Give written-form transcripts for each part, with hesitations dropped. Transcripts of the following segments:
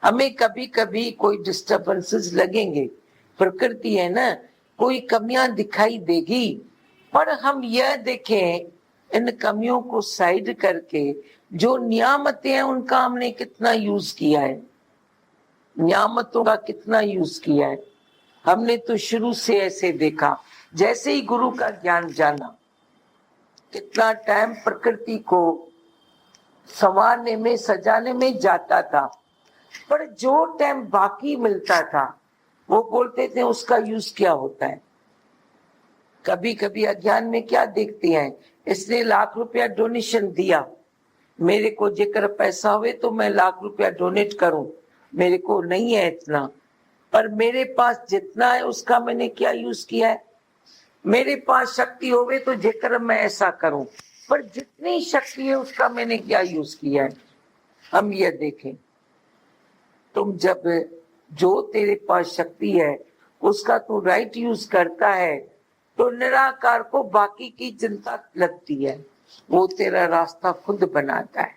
हमें कभी कभी कोई डिस्टर्बेंसेस लगेंगे, प्रकृति है ना, कोई कमियां दिखाई देगी, पर हम यह देखें इन कमियों को साइड करके जो नियामतें हैं उनका हमने कितना यूज किया है, नियामतों का कितना यूज किया है। हमने तो शुरू से ऐसे देखा, जैसे ही गुरु का ज्ञान जाना, कितना टाइम प्रकृति को संवारने में सजाने में जाता था, पर जो टाइम बाकी मिलता था वो बोलते थे उसका यूज क्या होता है। कभी कभी अज्ञान में क्या देखते हैं, इसने लाख रुपया डोनेशन दिया, मेरे को जेकर पैसा हुए तो मैं लाख रुपया डोनेट करूं, मेरे को नहीं है इतना, पर मेरे पास जितना है उसका मैंने क्या यूज किया है। मेरे पास शक्ति होवे तो जेकर मैं ऐसा करूं, पर जितनी शक्ति है उसका मैंने क्या यूज किया है। हम ये देखें, तुम जब जो तेरे पास शक्ति है उसका तू राइट यूज करता है तो निराकार को बाकी की चिंता लगती है, वो तेरा रास्ता खुद बनाता है।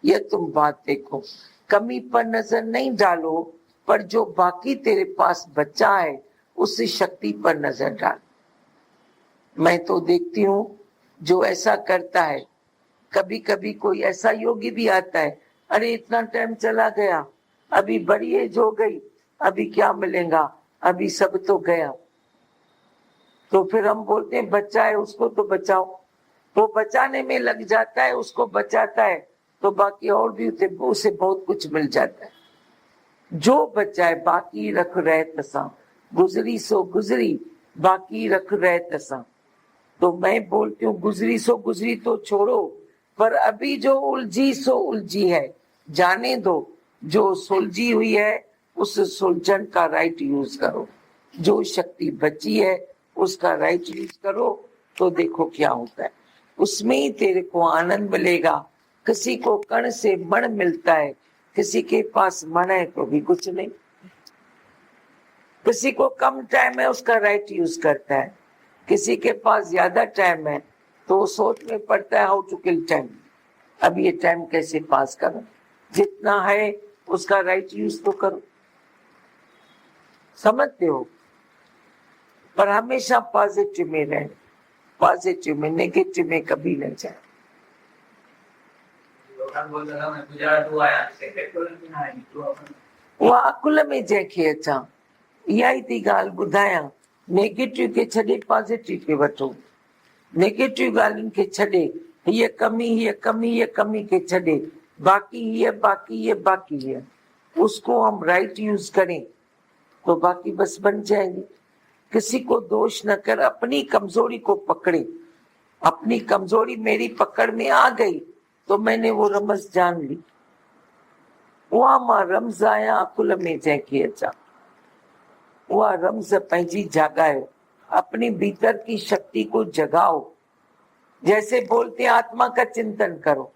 ये तुम बात देखो, कमी पर नजर नहीं डालो, पर जो बाकी तेरे पास बचा है उस शक्ति पर नजर डाल। मैं तो देखती हूँ जो ऐसा करता है, कभी कभी कोई ऐसा योगी भी आता है, अरे इतना टाइम चला गया, अभी बड़ी एज हो गई, अभी क्या मिलेगा, अभी सब तो गया। तो फिर हम बोलते हैं बच्चा है उसको तो बचाओ, वो बचाने में लग जाता है, उसको बचाता है तो बाकी और भी उसे बहुत कुछ मिल जाता है। जो बचाए बाकी रख रहे तसा, गुजरी सो गुजरी बाकी रख रहे तसा। तो मैं बोलती हूँ गुजरी सो गुजरी तो छोड़ो, पर अभी जो उलझी सो उलझी है जाने दो, जो सुलझी हुई है उस सुलझन का राइट यूज करो, जो शक्ति बची है उसका राइट यूज करो, तो देखो क्या होता है, उसमें ही तेरे को आनंद मिलेगा। किसी को कण से मण मिलता है, किसी के पास मन है तो भी कुछ नहीं, किसी को कम टाइम है उसका राइट यूज करता है, किसी के पास ज्यादा टाइम है तो सोच में पड़ता है हाउ टू किल टाइम, अब ये टाइम कैसे पास करो, जितना है उसका राइट यूज तो करो। समझते हो, पर हमेशा पॉजिटिव में रहे, पॉजिटिव में, नेगेटिव में कभी नहीं जाए। वो अकुल में जंहिंखे अचां, इहा ई थी ॻाल्हि ॿुधायां, नेगेटिव खे छॾे पॉजिटिव खे वठो, नेगेटिव ॻाल्हियुनि खे छॾे, हीअ कमी के छड़े, बाकी ये बाकी है, उसको हम राइट यूज करें तो बाकी बस बन जाएंगे। किसी को दोष न कर, अपनी कमजोरी को पकड़े, अपनी कमजोरी मेरी पकड़ में आ गई तो मैंने वो रमज जान ली, उहा मां रमज आया अकुल में जंहिंखे अचां, वह रमज पंहिंजी जागायो, अपनी भीतर की शक्ति को जगाओ। जैसे बोलते हैं आत्मा का चिंतन करो,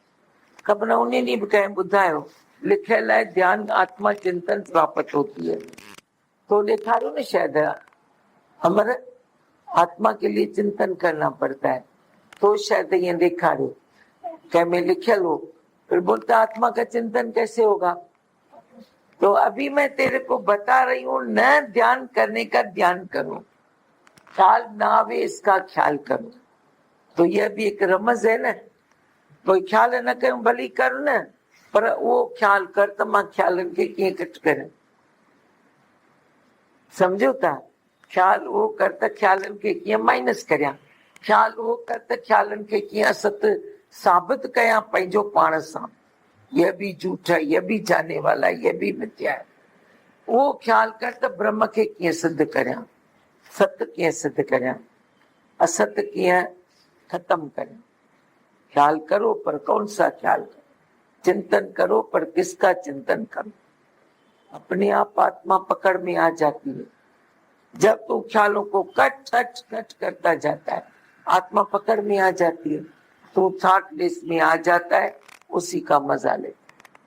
खबर उन्हें नहीं कहें बुधायो लिखल है ध्यान आत्मा चिंतन प्राप्त होती है, तो दिखारो ना शायद हमारे आत्मा के लिए चिंतन करना पड़ता है, तो शायद ये दिखारो क्या में लिखल हो, फिर बोलता आत्मा का चिंतन कैसे होगा। तो अभी मैं तेरे को बता रही हूँ, न ध्यान करने का ध्यान करो, ख्याल ना आवे इसका ख्याल करो, तो यह भी एक रमज है ना। कोई ख्याल न कर भली कर न, पर वो ख्याल कर तो मां ख्याल के कीअं कट कर, समझो था, ख्याल वो कर त ख्यालन के कीअं माइनस करियां, ख्याल वो कर त ख्यालन के कीअं असत साबित कयां पंहिंजो पाण सां, यह भी झूठ है, यह भी जाने वाला है, यह भी मिथ्या है। वो ख्याल कर त ब्रह्म के कीअं सिद्ध करियां, सत्य कीअं सिद्ध करियां, असत कीअं खत्म करियां। ख्याल करो पर कौन सा ख्याल करो, चिंतन करो पर किसका चिंतन करो। अपने आप आत्मा पकड़ में आ जाती है, जब तू ख्यालों को कट कट कट करता जाता है आत्मा पकड़ में आ जाती है, तो थॉट लिस्ट में आ जाता है, उसी का मजा ले।